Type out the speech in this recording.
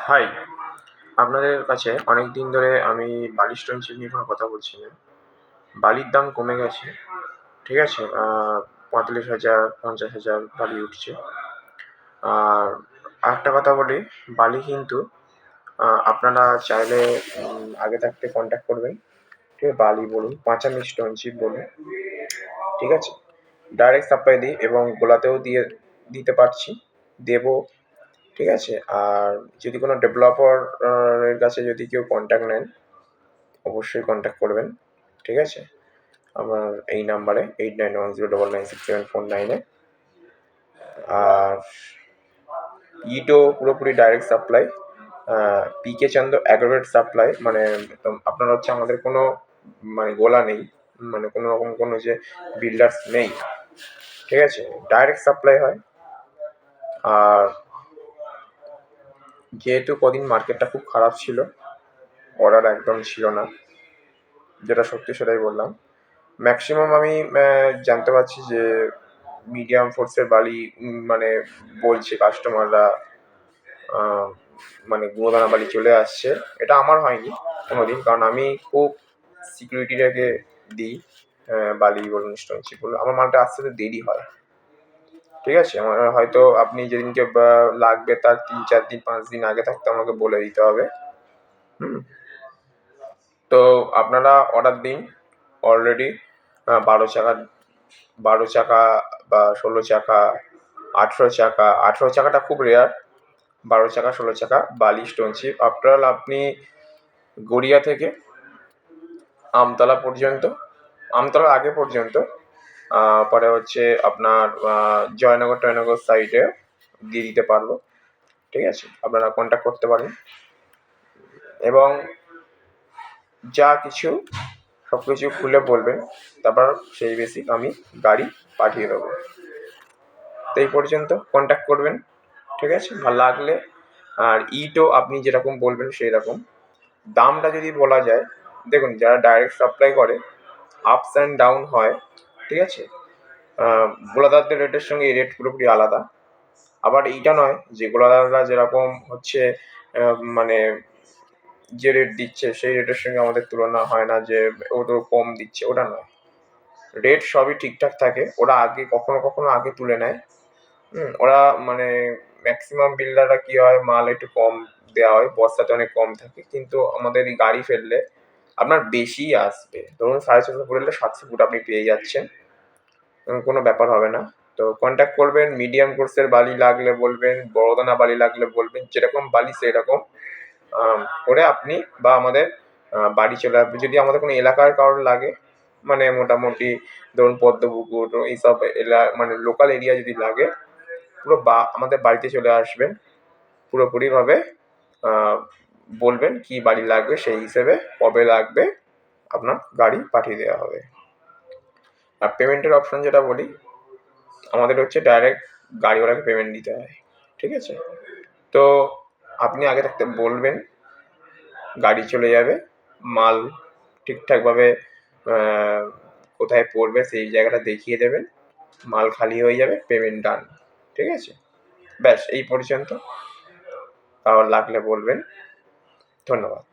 High! আপনাদের কাছে অনেক দিন ধরে আমি বালি স্টোন চিপ নিয়ে কোনো কথা বলছি না। বালির দাম কমে গেছে। ঠিক আছে? ৪৫,০০০, ৫০,০০০ বালি উঠছে। আর আরেকটা কথা বলি, বালি কিন্তু আপনারা চাইলে আগে থাকতে কন্ট্যাক্ট করবেন। ঠিক আছে? বালি বলুন, পাঁচামি স্টোন চিপ বলুন। ঠিক আছে? ডাইরেক্ট সাপ্লাই দিই এবং গোলাতেও দিতে পারছি, দেবো। ঠিক আছে? আর যদি কোনো ডেভেলপার এর কাছে যদি কেউ কন্ট্যাক্ট নেন, অবশ্যই কন্ট্যাক্ট করবেন। ঠিক আছে? আমার এই নাম্বারে 8910996749 এ। আর ইটও পুরোপুরি ডাইরেক্ট সাপ্লাই, পিকে চান্দ অ্যাগ্রোভেট সাপ্লাই, মানে আপনার হচ্ছে আমাদের কোনো মানে গোলা নেই, মানে কোনো রকম কোনো যে বিল্ডার্স নেই। ঠিক আছে? ডাইরেক্ট সাপ্লাই হয়। আর যেহেতু কদিন মার্কেটটা খুব খারাপ ছিল, অর্ডার একদম ছিল না, যেটা সত্যি সেটাই বললাম। ম্যাক্সিমাম আমি জানতে পারছি যে মিডিয়াম ফোর্সের বালি মানে বলছে কাস্টমাররা, মানে গুঁড়োদানা বালি চলে আসছে। এটা আমার হয়নি কোনোদিন, কারণ আমি খুব সিকিউরিটি রেখে দিই বালি বলুন, স্টোন চিপ বলুন। আমার মালটা আসতে তো দেরি হয়। ঠিক আছে? আমার হয়তো আপনি যেদিনকে লাগবে তার ৩-৪ দিন ৫ দিন আগে থাকতে আমাকে বলে দিতে হবে। তো আপনারা অর্ডার দিন। অলরেডি ১২ চাকা, ১২ চাকা বা ১৬ চাকা, ১৮ চাকা। ১৮ চাকাটা খুব রেয়ার। ১২ চাকা, ১৬ চাকা বালি স্টোন চিপ আফটার অল আপনি গড়িয়া থেকে আমতলা পর্যন্ত, আমতলার আগে পর্যন্ত, পরে হচ্ছে আপনার জয়নগর টয়নগর সাইডে দিয়ে দিতে পারবো। ঠিক আছে? আপনারা কন্ট্যাক্ট করতে পারেন এবং যা কিছু সব কিছু খুলে বলবেন, তারপর সেই বেসিক আমি গাড়ি পাঠিয়ে দেবো। তো এই পর্যন্ত কন্ট্যাক্ট করবেন। ঠিক আছে? ভালো লাগলে। আর ইটও আপনি যেরকম বলবেন সেই রকম। দামটা যদি বলা যায়, দেখুন যারা ডাইরেক্ট সাপ্লাই করে আপস অ্যান্ড ডাউন হয়। ঠিক আছে? গোলাদারদের রেটের সঙ্গে এই রেট পুরোপুরি আলাদা। আবার এইটা নয় যে গোলাদাররা যেরকম হচ্ছে মানে যে রেট দিচ্ছে সেই রেটের সঙ্গে আমাদের তুলনা হয় না, যে ও তো কম দিচ্ছে, ওটা নয়। রেট সবই ঠিকঠাক থাকে। ওরা আগে কখনো কখনো আগে তুলে নেয়। ওরা মানে ম্যাক্সিমাম বিল্ডাররা কি হয়, মাল একটু কম দেওয়া হয়, বস্তাতে অনেক কম থাকে, কিন্তু আমাদের এই গাড়ি ফেললে আপনার বেশিই আসবে। ধরুন ৬৫০ ফুট হলে ৭০০ ফুট আপনি পেয়ে যাচ্ছেন, কোনো ব্যাপার হবে না। তো কন্ট্যাক্ট করবেন। মিডিয়াম কোর্সের বালি লাগলে বলবেন, বড়দানা বালি লাগলে বলবেন, যেরকম বালি সেরকম করে আপনি বা আমাদের বাড়ি চলে আসবে। যদি আমাদের কোনো এলাকার কারোর লাগে, মানে মোটামুটি ধরুন পদ্মপুকুর এইসব মানে লোকাল এরিয়া যদি লাগে, পুরো আমাদের বাড়িতে চলে আসবেন। পুরোপুরিভাবে বলবেন কি বাড়ি লাগবে, সেই হিসেবে কবে লাগবে আপনার গাড়ি পাঠিয়ে দেওয়া হবে। আর পেমেন্টের অপশন যেটা বলি, আমাদের হচ্ছে ডাইরেক্ট গাড়িওয়ালাকে পেমেন্ট দিতে হয়। ঠিক আছে? তো আপনি আগে থাকতে বলবেন, গাড়ি চলে যাবে, মাল ঠিকঠাকভাবে কোথায় পড়বে সেই জায়গাটা দেখিয়ে দেবেন, মাল খালি হয়ে যাবে, পেমেন্ট ডান। ঠিক আছে? ব্যাস এই পর্যন্ত। আবার লাগলে বলবেন। ধন্যবাদ।